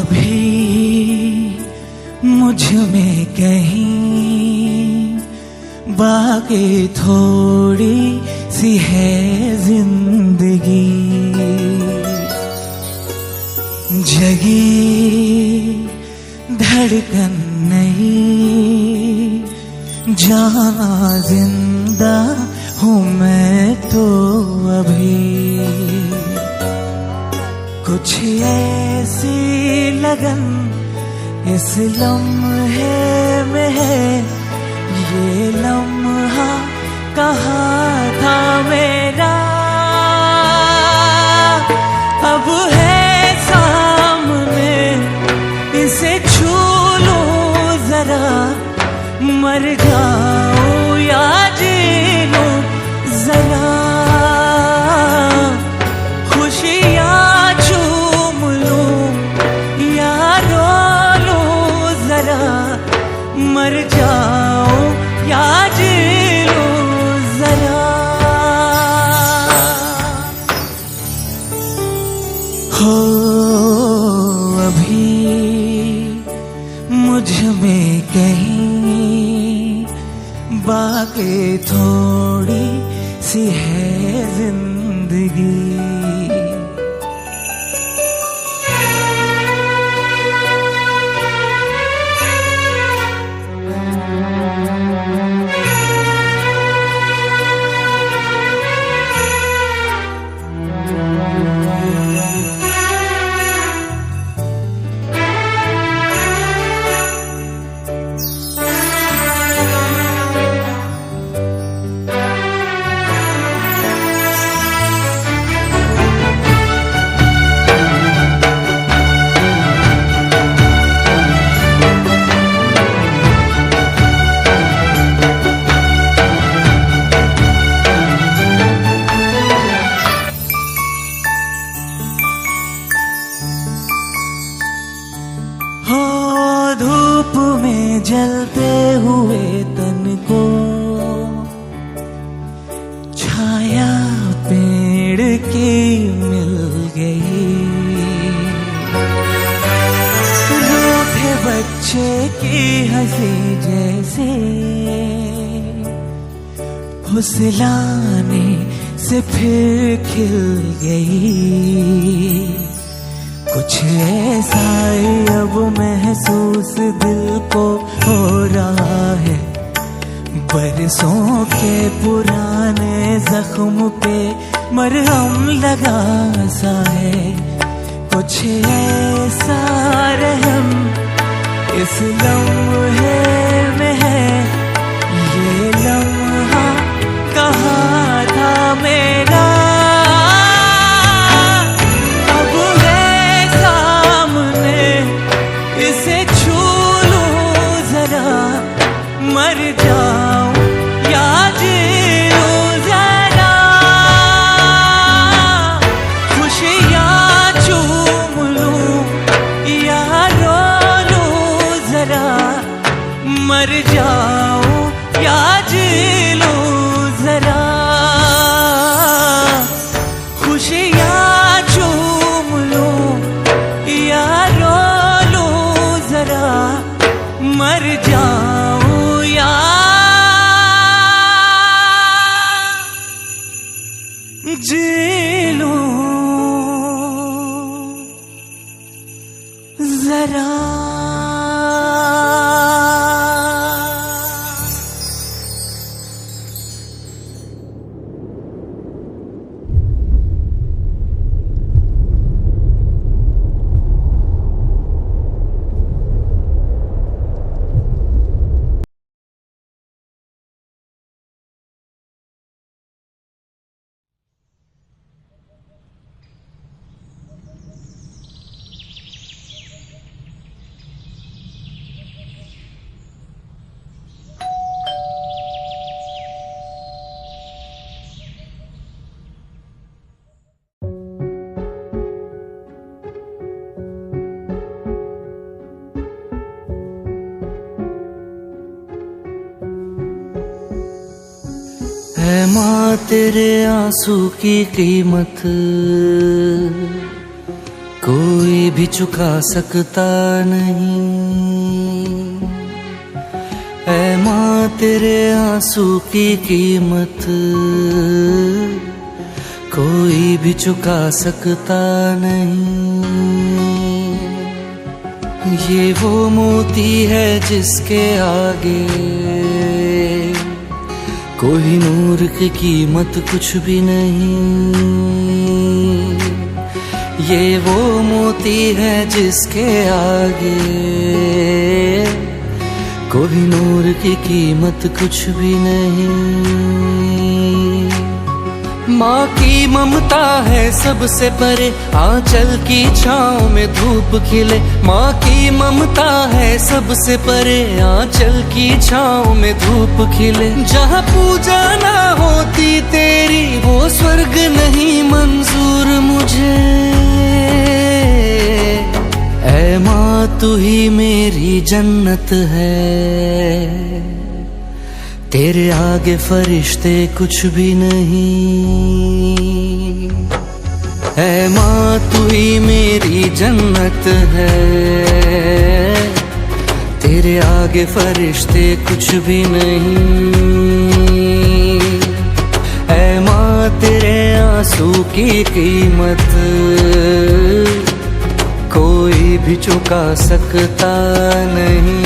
अभी मुझ में कहीं बाकी थोड़ी सी है जिंदगी, जगी धड़कन नहीं, जाना जिंदा हूँ मैं तो अभी। कुछ ऐसी लगन इस लम्हे में है, ये लम्हा कहाँ था मेरा, अब है सामने इसे छू लूं जरा, मर जाऊं या जी लूं जरा, खुशियाँ चूम लूं या रो लूं जरा, मर जाऊं या जी लूं जरा। हो अभी मुझ में कहीं बाकी थोड़ी सी है जिंदगी। धूप में जलते हुए तन को छाया पेड़ की मिल गई, रूठे बच्चे की हंसी जैसे फुसलाने से फिर खिल गई। कुछ ऐसा ही अब महसूस दिल को हो रहा है, बरसों के पुराने जख्म पे मरहम लगा सा है। कुछ ऐसा रहम इस लम्हे में है, ये लम्हा कहाँ था मेरा, इसे छू लूं जरा, मर जाऊं या जी लूं जरा, खुशियाँ चूम लूं या रो लूं जरा, मर जाऊं या जी लूं जरा, खुशियाँ चूम लूं या रो जरा, मर जाऊं या जी लूं जरा। है माँ तेरे आंसू की कीमत कोई भी चुका सकता नहीं। ऐ माँ तेरे आंसू की कीमत कोई भी चुका सकता नहीं। ये वो मोती है जिसके आगे कोई नूर की कीमत कुछ भी नहीं। ये वो मोती है जिसके आगे कोई नूर की कीमत कुछ भी नहीं। माँ की ममता है सबसे परे, आंचल की छाँव में धूप खिले। माँ की ममता है सबसे परे, आंचल की छाँव में धूप खिले। जहाँ पूजा ना होती तेरी वो स्वर्ग नहीं मंजूर मुझे। ऐ माँ तू ही मेरी जन्नत है, तेरे आगे फरिश्ते कुछ भी नहीं। ऐ माँ तू ही मेरी जन्नत है, तेरे आगे फरिश्ते कुछ भी नहीं। ऐ माँ तेरे आंसू की कीमत कोई भी चुका सकता नहीं।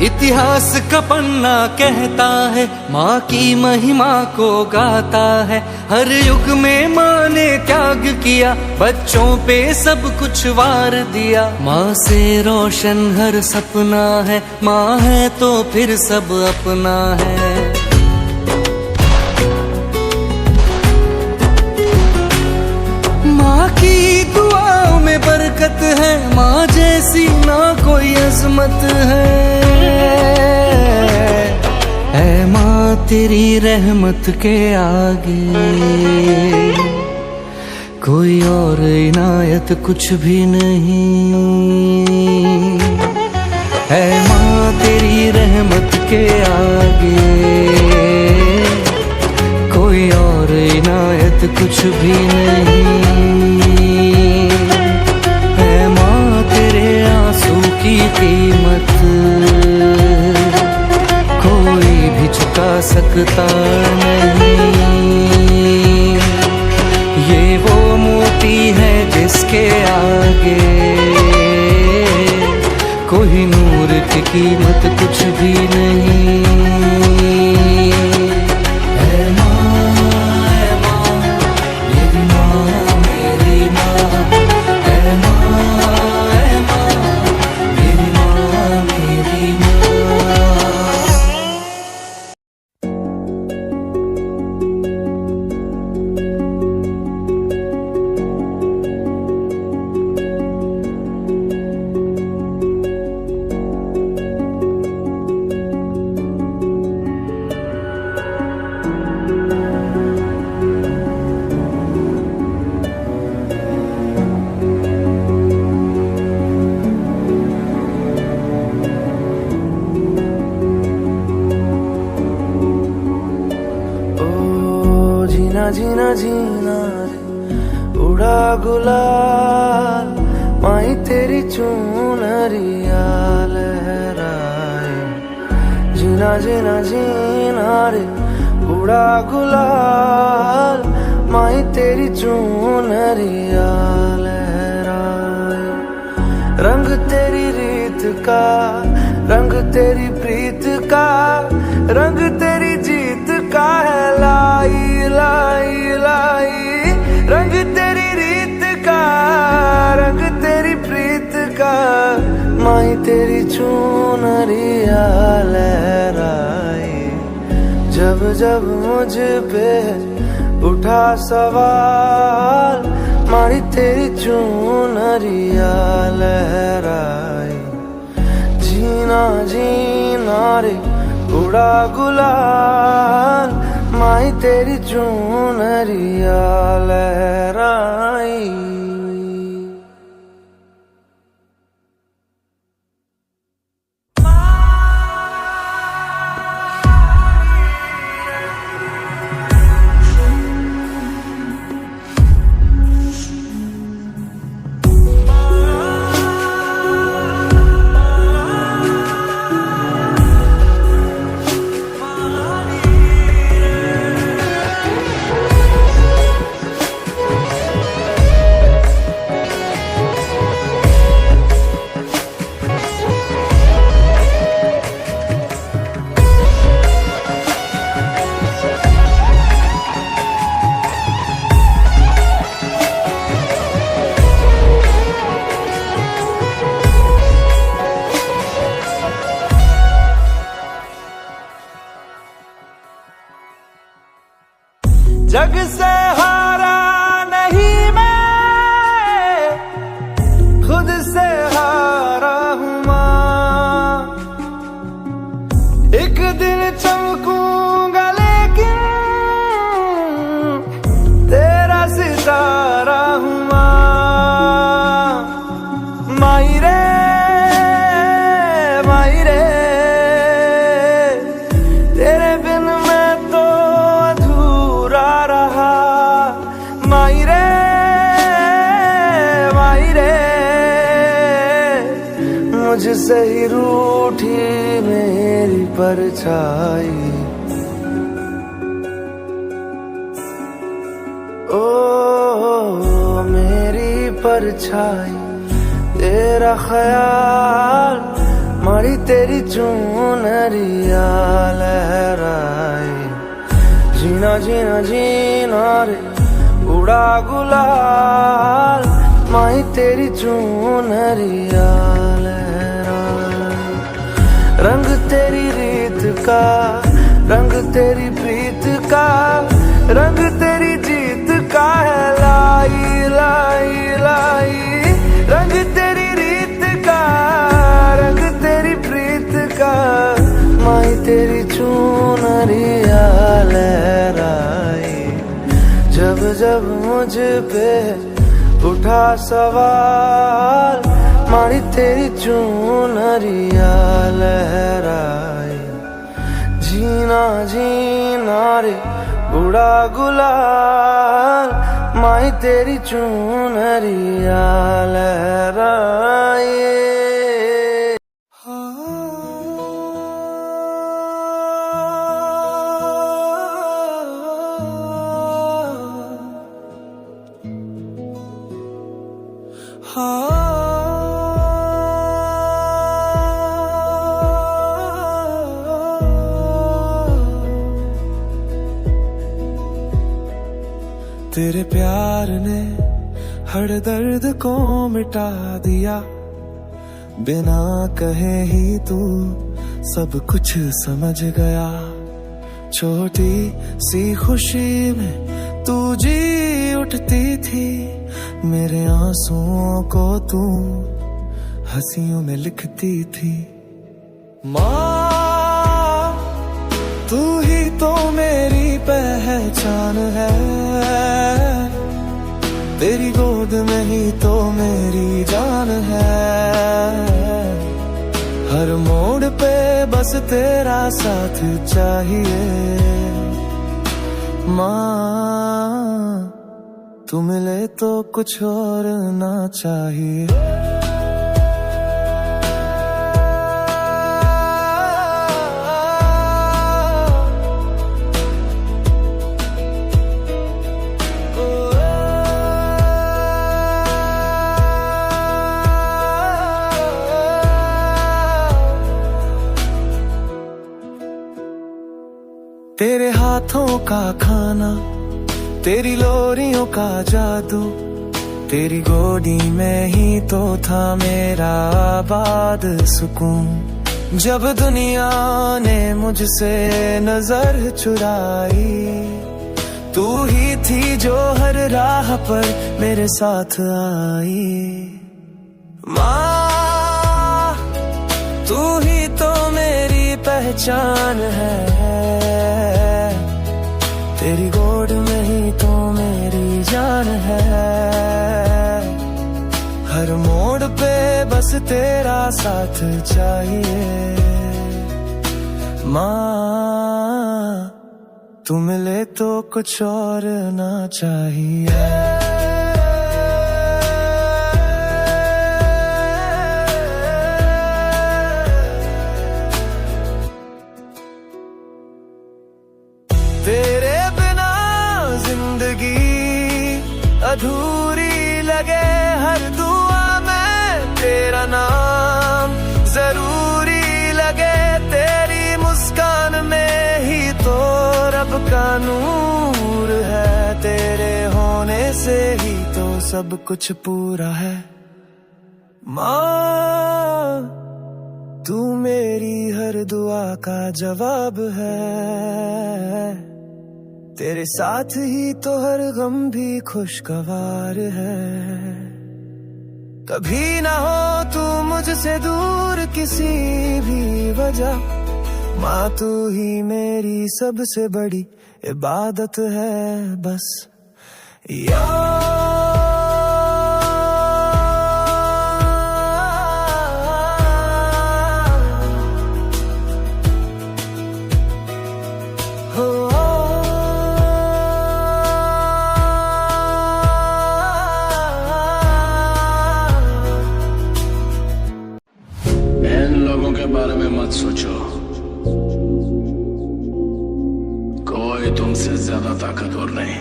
इतिहास का पन्ना कहता है माँ की महिमा को गाता है। हर युग में माँ ने त्याग किया, बच्चों पे सब कुछ वार दिया। माँ से रोशन हर सपना है, माँ है तो फिर सब अपना है। माँ की दुआओं में बरकत है, माँ जैसी ना कोई अजमत है। ऐ माँ तेरी रहमत के आगे कोई और इनायत कुछ भी नहीं। ऐ माँ तेरी रहमत के आगे कोई और इनायत कुछ भी नहीं। ऐ माँ तेरे आंसू की कीमत कोई भी चुका सकता नहीं। ये वो मोती है जिसके आगे कोई नूर की कीमत कुछ भी नहीं। जीना जीना रे उड़ा गुलाल, माई तेरी चुनरिया लहराए। जीना जीना जीना रे उड़ा गुलाल, माई तेरी चुनरिया लहराए। रंग तेरी रीत का, रंग तेरी प्रीत का, रंग तेरी जीत का है लाई लाई लाई। जब मुझ पे उठा सवाल, मारी तेरी चुनरिया लहराई। जीना जीना रे उड़ा गुलाल, माई तेरी चुनरिया लहराई। जग से हारा नहीं मैं, खुद से हारा हूँ माँ। एक दिन चमकूंगा लेकिन तेरा सितारा हूँ माँ। माई रे माई रे, तेरे बिन मैं तो अधूरा रहा। माई रे माई रे, मुझसे ही रूठी मेरी परछाई। ओ मेरी परछाई, तेरा ख्याल, मारी तेरी चुनरिया लहराई। जीना जीना जीना रे उड़ा गुलाल, माई तेरी चुनरिया लहराई। रंग तेरी रीत का, रंग तेरी प्रीत का, रंग तेरी जीत का है लाई लाई लाई। रंग तेरी रीत का, रंग तेरी प्रीत का, माई तेरी चुनरिया लहराई। जब जब मुझ पे उठा सवाल, मारी तेरी चुनरिया लहराई। जीना जीना रे उड़ा गुलाल, माई तेरी चुनरिया लहराई। तेरे प्यार ने हर दर्द को मिटा दिया, बिना कहे ही तू सब कुछ समझ गया। छोटी सी खुशी में तू जी उठती थी, मेरे आंसुओं को तू हंसियों में लिखती थी। माँ तू ही तो मेरी पहचान है, तेरी गोद में ही तो मेरी जान है। हर मोड़ पे बस तेरा साथ चाहिए। माँ तू मिले तो कुछ और ना चाहिए। तेरे हाथों का खाना, तेरी लोरियों का जादू, तेरी गोदी में ही तो था मेरा आबाद सुकून। जब दुनिया ने मुझसे नजर चुराई, तू ही थी जो हर राह पर मेरे साथ आई। माँ, तू ही तो मेरी पहचान है, तेरी गोद में ही तो मेरी जान है। हर मोड़ पे बस तेरा साथ चाहिए। माँ, तू मिले तो कुछ और ना चाहिए। तेरे बिना जिंदगी अधूरी लगे, हर दुआ में तेरा नाम जरूरी लगे। तेरी मुस्कान में ही तो रब का नूर है, तेरे होने से ही तो सब कुछ पूरा है। माँ, तू मेरी हर दुआ का जवाब है, तेरे साथ ही तो हर गम भी खुशगवार है। कभी ना हो तू मुझसे दूर किसी भी वजह, माँ तू ही मेरी सबसे बड़ी इबादत है बस। लोगों के बारे में मत सोचो, कोई तुमसे ज्यादा ताकतवर नहीं।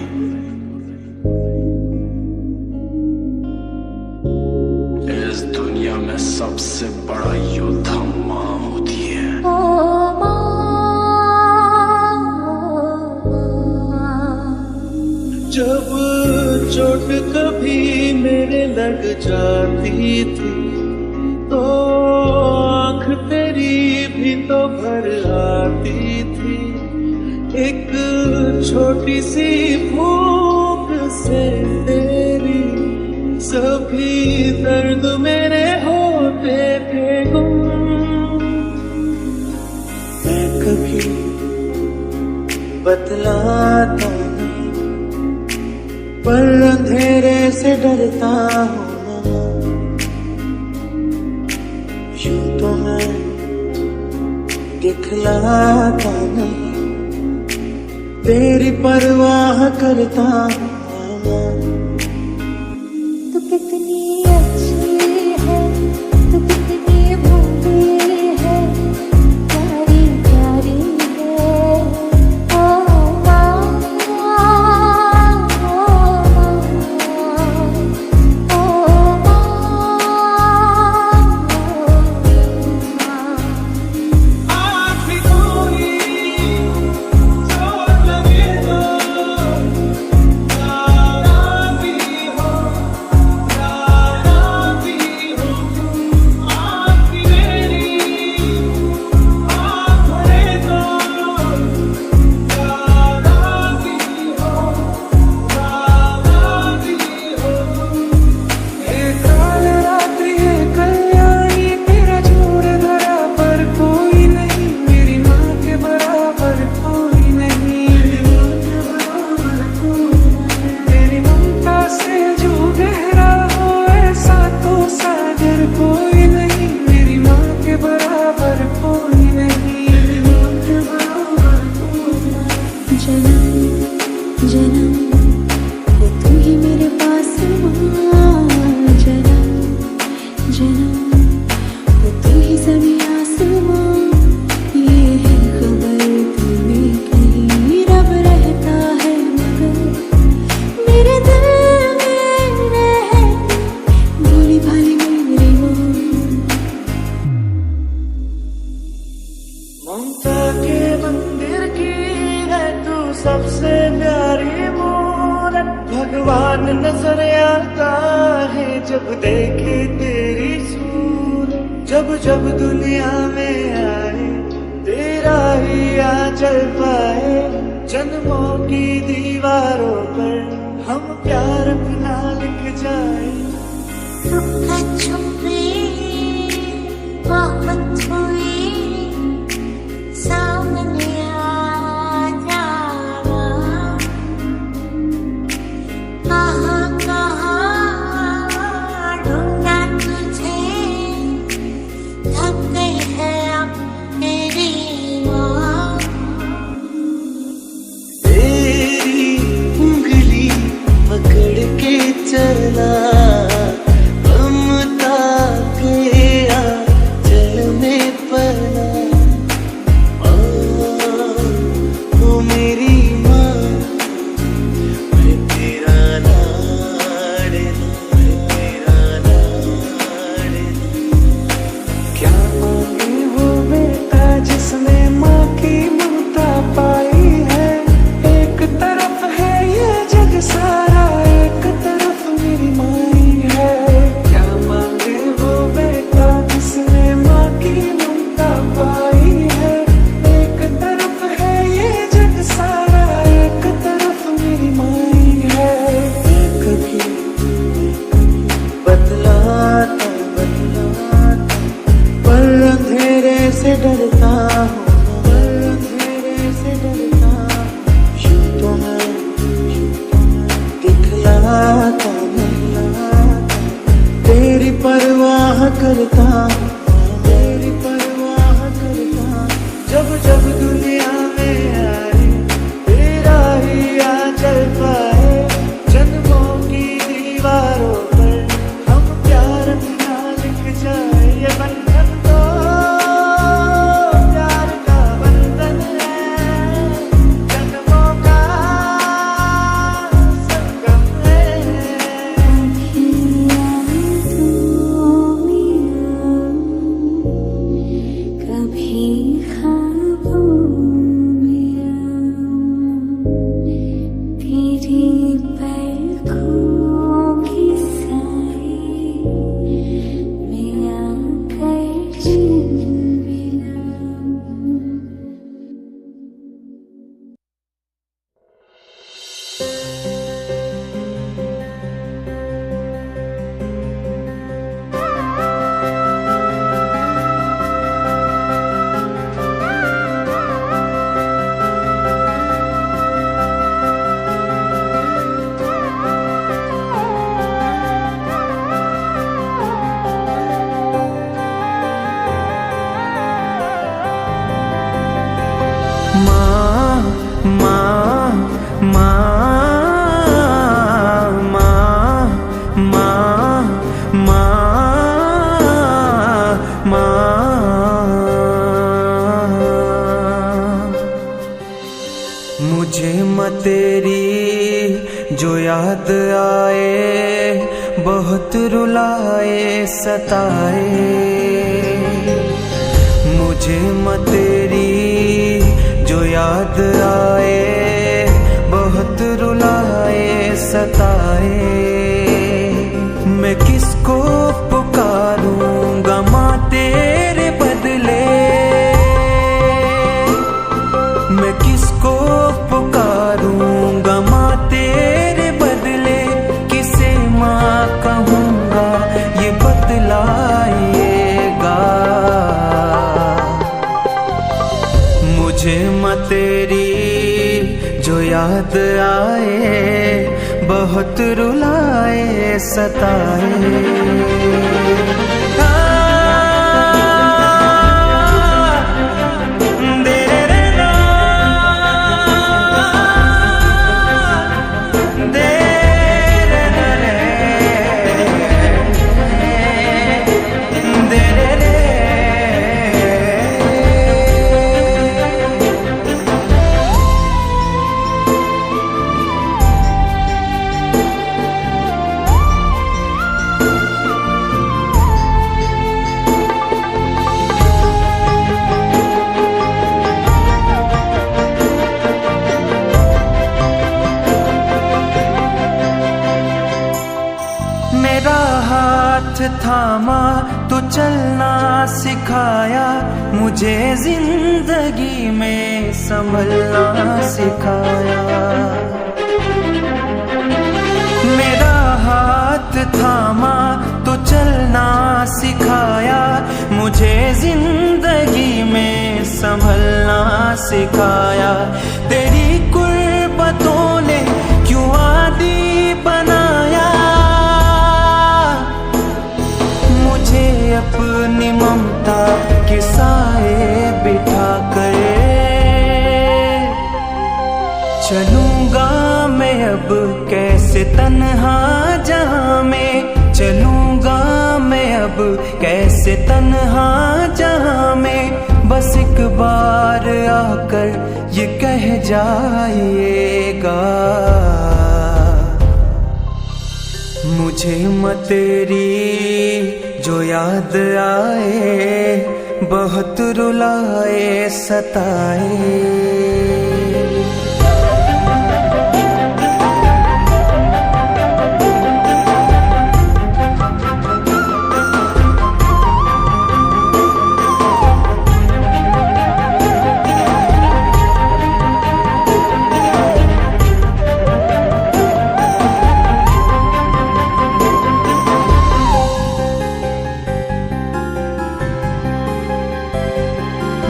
इस दुनिया में सबसे बड़ा योद्धा माँ होती है। जब चोट कभी मेरे लग जाती थी, तो आँख तेरी भी तो भर आती थी। एक छोटी सी फूंक से तेरी सभी दर्द मेरे होते थे गुम। मैं कभी बतलाता नहीं, पर अंधेरे से डरता हूँ। यूं तो मैं दिखलाता नहीं, तेरी परवाह करता हूँ। तू कितनी अच्छी है, तू कितनी भोली है, प्यारी प्यारी है। ओ माँ, ओ सबसे प्यारी मूरत भगवान नजर आता है जब देखे तेरी सूरत। जब जब दुनिया में आए तेरा ही आंचल पाए, जन्मों की दीवारों पर हम प्यार अपना लिख जाए। दुख छुपे बहुत हुए, सामने आ जावा, कहाँ कहाँ ढूंढा तुझे, थक गई है अब तेरी माँ। तेरी उंगली पकड़ के चला, ममता के आंचल में पला। ओ मेरी माँ, मैं तेरा लाडला, मैं तेरा लाडला। क्या मांगे वो बेटा जिसने माँ की ममता पाई है। एक तरफ है ये जग सारा, एक तरफ मेरी माई है। क्या मांगे वो बेटा जिसने माँ की ममता पाई है। एक तरफ है ये जग सारा, एक तरफ मेरी माई है। कभी बतलाता बतलाता, पर अंधेरे से डरता हूँ, पर अंधेरे से डरता हूँ। यूं तो मैं दिखलाता दिखलाता, तेरी परवाह करता हूँ, तेरी परवाह करता हूँ। जब जब दुनिया में आए तेरा ही आंचल पाए, जन्मों की दीवारों पर हम प्यार अपना लिख जाए। ये बंधन तो प्यार का बंधन है, जन्मों का संगम है। कभी ख्वाबों में तेरी पलकों की साए में आकर चुन मिला। माँ माँ माँ माँ माँ माँ माँ। मुझे माँ तेरी जो याद आए, बहुत रुलाए सताए। मुझे माँ तेरी जो याद आए, बहुत रुलाए सताए। मैं किसको पुकारूंगा माँ तेरे बदले, मैं किसको पुकारूंगा माँ तेरे बदले। किसे माँ कहूँगा ये बतलाइएगा। मुझे माँ तेरी जो याद आए, बहुत रुलाए सताए। थामा तो चलना सिखाया, मुझे जिंदगी में संभलना सिखाया। मेरा हाथ थामा तो चलना सिखाया, मुझे जिंदगी में संभलना सिखाया। तेरी कुर्बतों ने क्यों आदी बनाया, मुझे अपनी ममता के साए बिठा कर। चलूंगा मैं अब कैसे तन्हा जहां में, चलूंगा मैं अब कैसे तन्हा जहां में। बस एक बार आकर ये कह जाइएगा, मुझे मत तेरी जो याद आए, बहुत रुलाए सताए।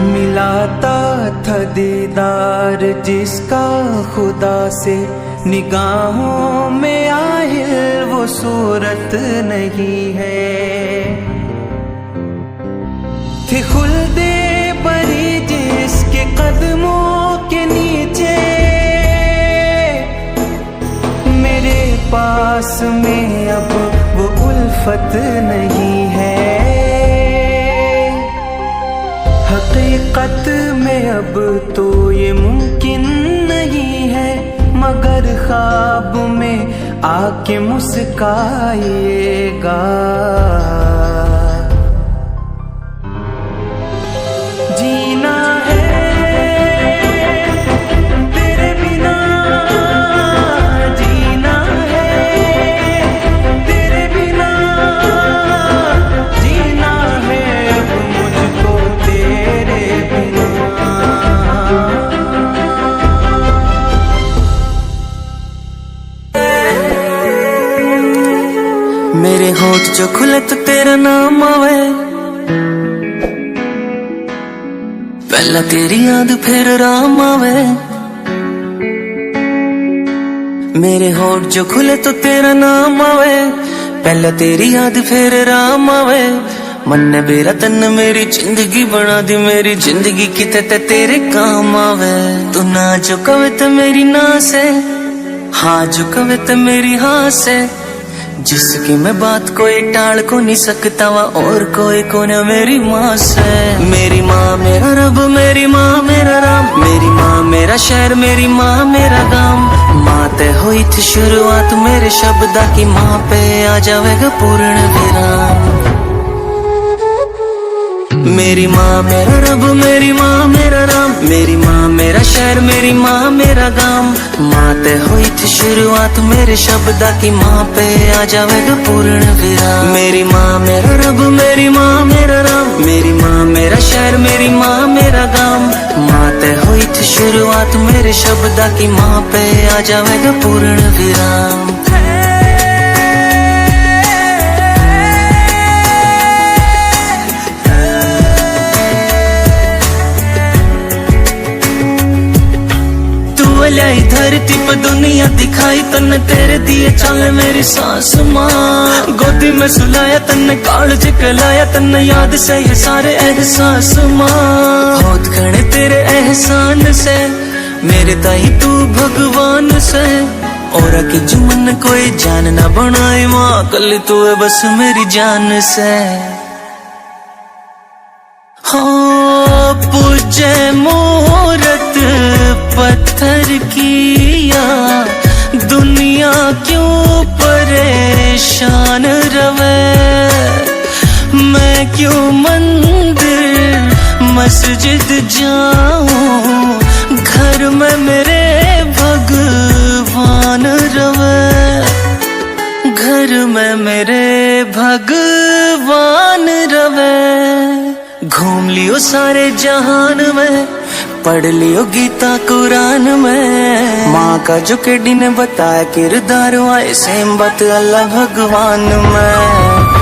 मिलाता था दीदार जिसका खुदा से, निगाहों में आहिल वो सूरत नहीं है। थी खुल्दे बरी जिसके कदमों के नीचे, मेरे पास में अब वो उल्फत नहीं है। हकीकत में अब तो ये मुमकिन नहीं है, मगर ख्वाब में आके मुस्काइएगा। जीना है तेरे बिना, जीना है तेरे बिना, जीना है अब मुझको तेरे बिना। मेरे होठ जो खुले तो तेरा नाम आवे, पहला तेरी याद फिर राम आवे। मेरे होठ जो खुले तो तेरा नाम आवे, पहला तेरी याद फिर राम आवे। मन ने मेरा तन मेरी जिंदगी बना दी, मेरी जिंदगी किते ते तेरे काम आवे। तू ना जो कवे तो मेरी ना से, हाँ जो कवे तो मेरी हाँ से। जिसकी मैं बात कोई टाल को नहीं सकता वा, और कोई को न मेरी माँ से। मेरी माँ मेरा रब, मेरी माँ मेरा राम, मेरी माँ मेरा शहर, मेरी माँ मेरा गांव। माँ ते हुई थी शुरुआत मेरे शब्दा की, माँ पे आ जाएगा पूर्ण विराम। मेरी माँ मेरा रब, मेरी माँ मेरा राम, मेरी माँ मेरा शहर, मेरी माँ मेरा गांव। माँ ते हुई थी शुरुआत मेरे शब्दा की, माँ पे आ जाएगा पूर्ण विराम। मेरी माँ मेरा रब, मेरी माँ मेरा राम, मेरी माँ मेरा शहर, मेरी माँ मेरा गांव। माँ ते हुई थी शुरुआत मेरे शब्दा की, माँ पे आ जाएगा पूर्ण विराम। लाई धरती पर दुनिया दिखाई तन्ने, तेरे दिए चाले मेरी सास माँ। गोदी में सुलाया तन्ने, कालज कलाया तन्ने, याद से ये सारे एहसास माँ। बहुत घणे तेरे एहसान से, मेरे ताई तू भगवान से। और की जुमन कोई जान ना बनाए माँ, कल तू है बस मेरी जान से। हाँ पूजे मुहूर्त पत्थर किया, दुनिया क्यों परेशान रवे। मैं क्यों मंदिर मस्जिद जाऊं, घर में मेरे भगवान रवे। घर में मेरे भगवान रवे। घूम लियो सारे जहान में, पढ़ लियो गीता कुरान में। माँ का जो केडी ने बताया किरदार आए सेम बात अल्लाह भगवान में।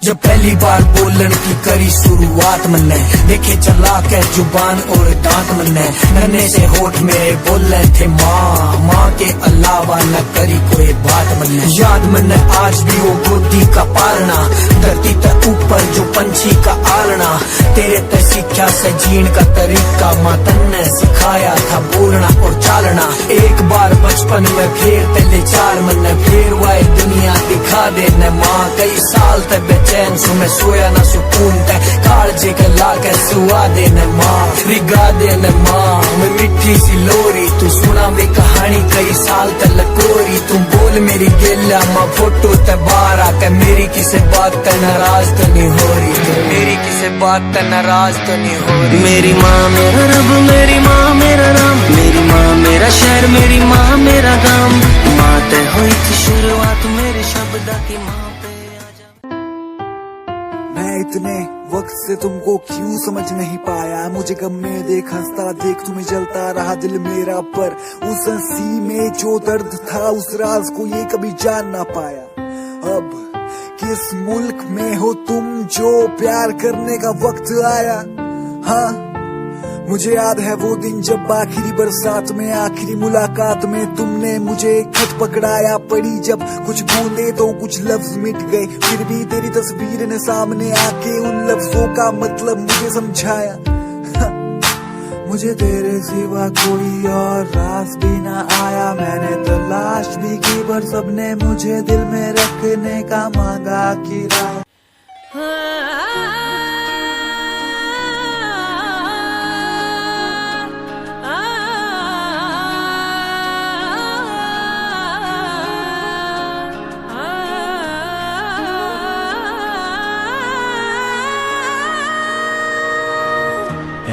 जब पहली बार बोलन की करी शुरुआत मन्ने, देखे चला के जुबान और दांत मन्ने। नन्हे से होठ मेरे बोले थे माँ, माँ के अलावा न करी कोई बात मन्ने। याद मन्ने आज भी वो गोदी का पालना, धरती तक ऊपर जो पंछी का आलना। तेरे ते सीखा से जीण का तरीका, माँ तन्ने सिखाया था बोलना और चालना। एक बार बचपन में फिर तेले चार मन्ने, फिर वाए दुनिया दिखा दे न माँ। कई साल तक बेचैन सु मैं सोया ना सुकून तय, कालजे के लाके सुआ दे न माँ, रिगा दे न माँ। मैं मिठी सी लोरी तू सुना वे कहानी कई साल तक लकोरी। तुम बोल मेरी गेला माँ फोटो ते बाहर आके, मेरी किसे बात ते नाराज तो नहीं हो रही, मेरी किसे बात ते नाराज तो नहीं हो रही। मेरी माँ मेरा रब, मेरी माँ मेरा राम, मेरी माँ मेरा शहर, मेरी माँ मेरा गाम। माँ ते हुई थी शुरुआत मेरे शब्द की, माँ पे आजा। मैं इतने वक्त से तुमको क्यों समझ नहीं पाया, मुझे गम में देख हंसता देख तुम्हें जलता रहा दिल मेरा। पर उस हंसी में जो दर्द था उस राज को ये कभी जान ना पाया। अब किस मुल्क में हो तुम जो प्यार करने का वक्त आया। हाँ मुझे याद है वो दिन जब आखिरी बरसात में आखिरी मुलाकात में तुमने मुझे खत पकड़ाया। पड़ी जब कुछ बूंदे तो कुछ लफ्ज मिट गए, फिर भी तेरी तस्वीर ने सामने आके उन लफ्जों का मतलब मुझे समझाया। मुझे तेरे सिवा कोई और रास भी ना आया, मैंने तलाश भी की पर सबने मुझे दिल में रखने का मांगा किराया।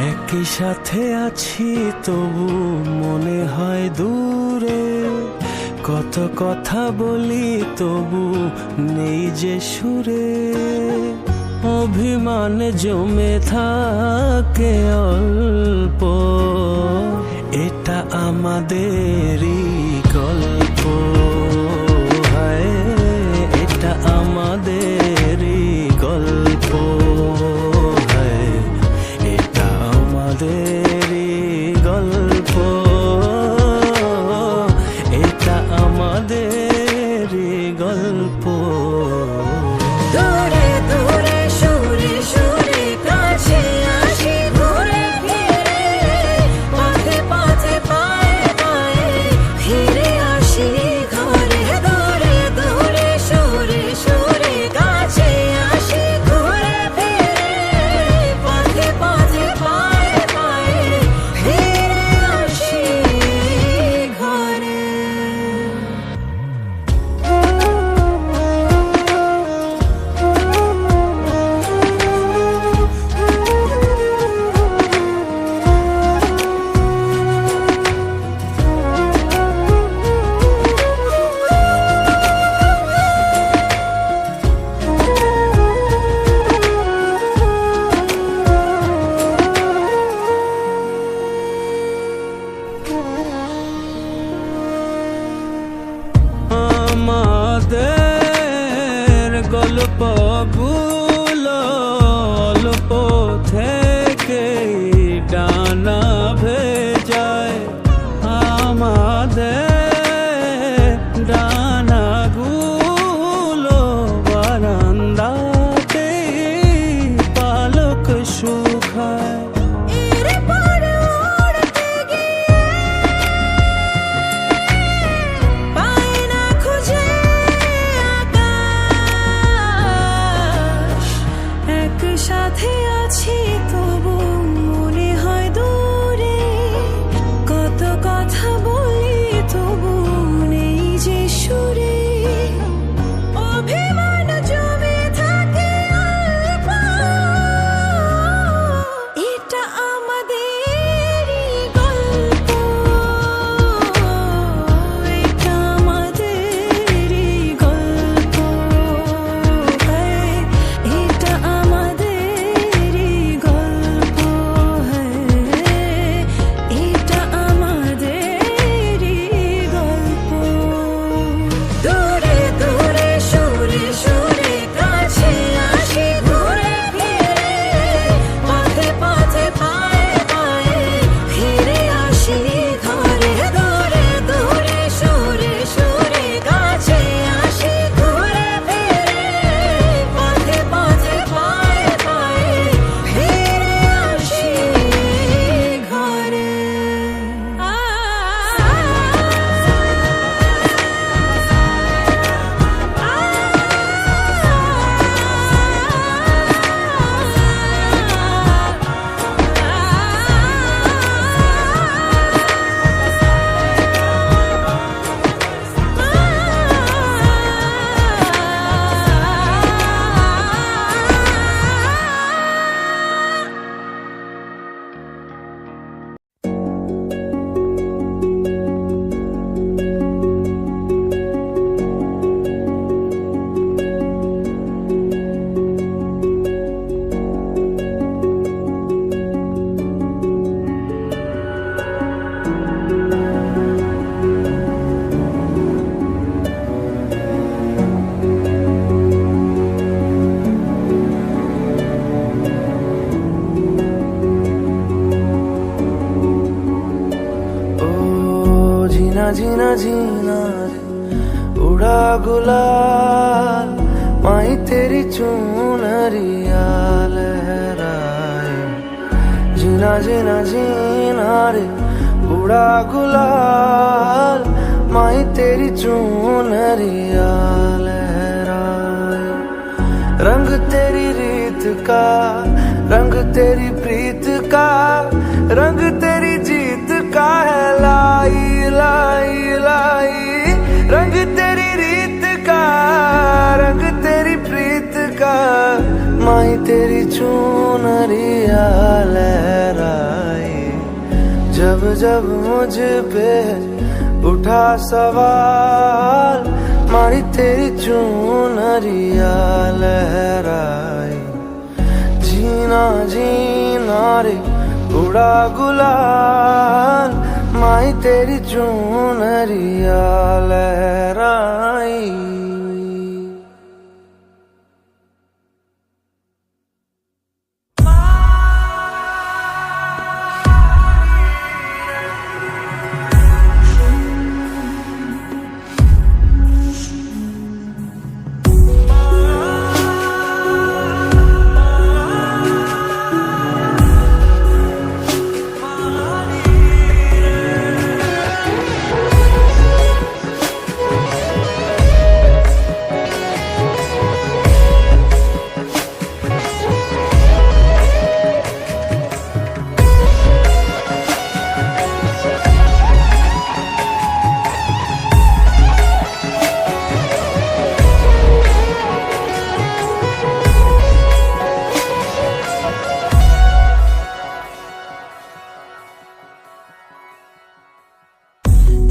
একই সাথে আছি তবু মনে হয় দূরে, কত কথা বলি তবু নেই যে সুরে। অভিমান জমে থাকে অল্প, এটা আমাদেরই গল্প। হায় এটা আমাদেরই গল্প, আমাদেরই গল্প, এটা আমাদেরই গল্প। দূরে দূরে সুরে সুরে কাছে আসি ঘুরে ফিরে, পথে পথে পায়ে পায়ে ফিরে আসি ঘরে। দূরে দূরে সুরে সুরে সাথে আছি তবু মনে হয় দূরে, কত কথা বলি তবু নেই যে সুরে, অভিমান জমে থাকে অল্প, এটা আমাদেরই গল্প, এটা আমাদেরই গল্প, এটা আমাদেরই গল্প, এটা আমাদেরই গল্প। দূরে দূরে সুরে সুরে কাছে আসি ঘুরে ফিরে, পথে পথে পায়ে পায়ে ফিরে আসি ঘরে। দূরে দূরে সুরে সুরে কাছে আসি ঘুরে ফিরে, পথে পথে পায়ে পায়ে ফিরে আসি ঘরে। ओ जीना जीना जीना रे उड़ा गुलाल, माही तेरी चुनरिया लहराए। जीना जीना जीना रे उड़ा गुलाल, माही तेरी चुनरिया लहराए। रंग तेरी रीत का, रंग तेरी प्रीत का, रंग तेरी जीत का है लाई लाई लाई। रंग तेरी रीत का, रंग तेरी प्रीत का, माही तेरी चुनरिया लहराए। जब जब मुझ पे उठा सवाल, माही तेरी चुनरिया लहराए। जीना जीना रे उड़ा गुलाल, माही तेरी चुनरिया लहराई।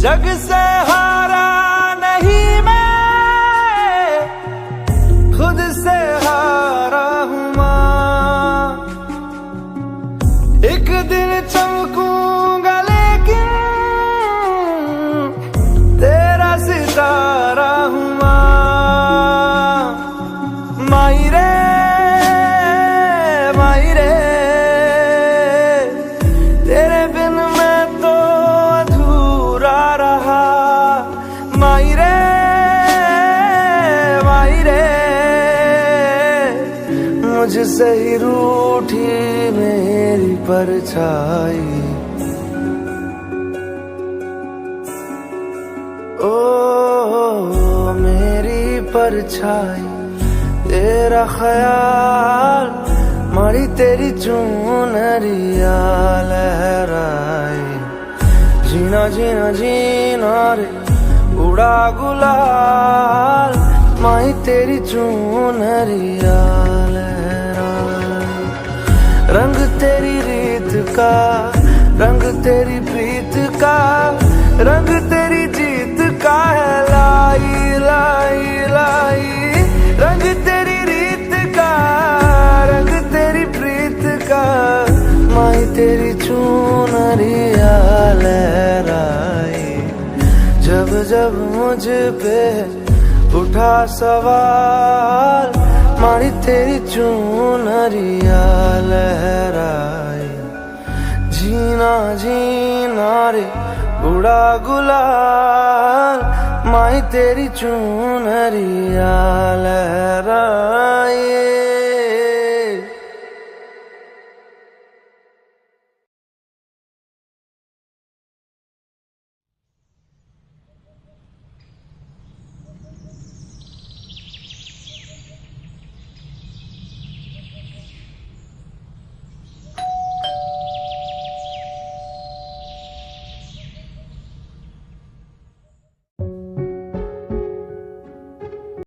जग से हारा नहीं मैं, खुद से हारा हूँ माँ। एक दिन चमकूंगा लेकिन तेरा सितारा हूँ माँ। माई रे माई रे, तेरे बिन मैं तो अधूरा रहा। माई रे माई रे, मुझसे ही रूठी मेरी परछाई। ओ मेरी परछाई, तेरा ख्याल माही तेरी चुनरिया लहराए, जीना जीना जीना रे उड़ा गुलाल, माही तेरी चुनरिया लहराए। रंग तेरी रीत का, रंग तेरी प्रीत का, रंग तेरी जीत का है लाई लाई लाई। रंग तेरी रीत का, रंग तेरी प्रीत का, माही तेरी चुनरिया लहराए। जब जब मुझ पे उठा सवाल, माही तेरी चुनरिया लहराए। जीना जीना रे उड़ा गुलाल, माही तेरी चुनरिया लहराए।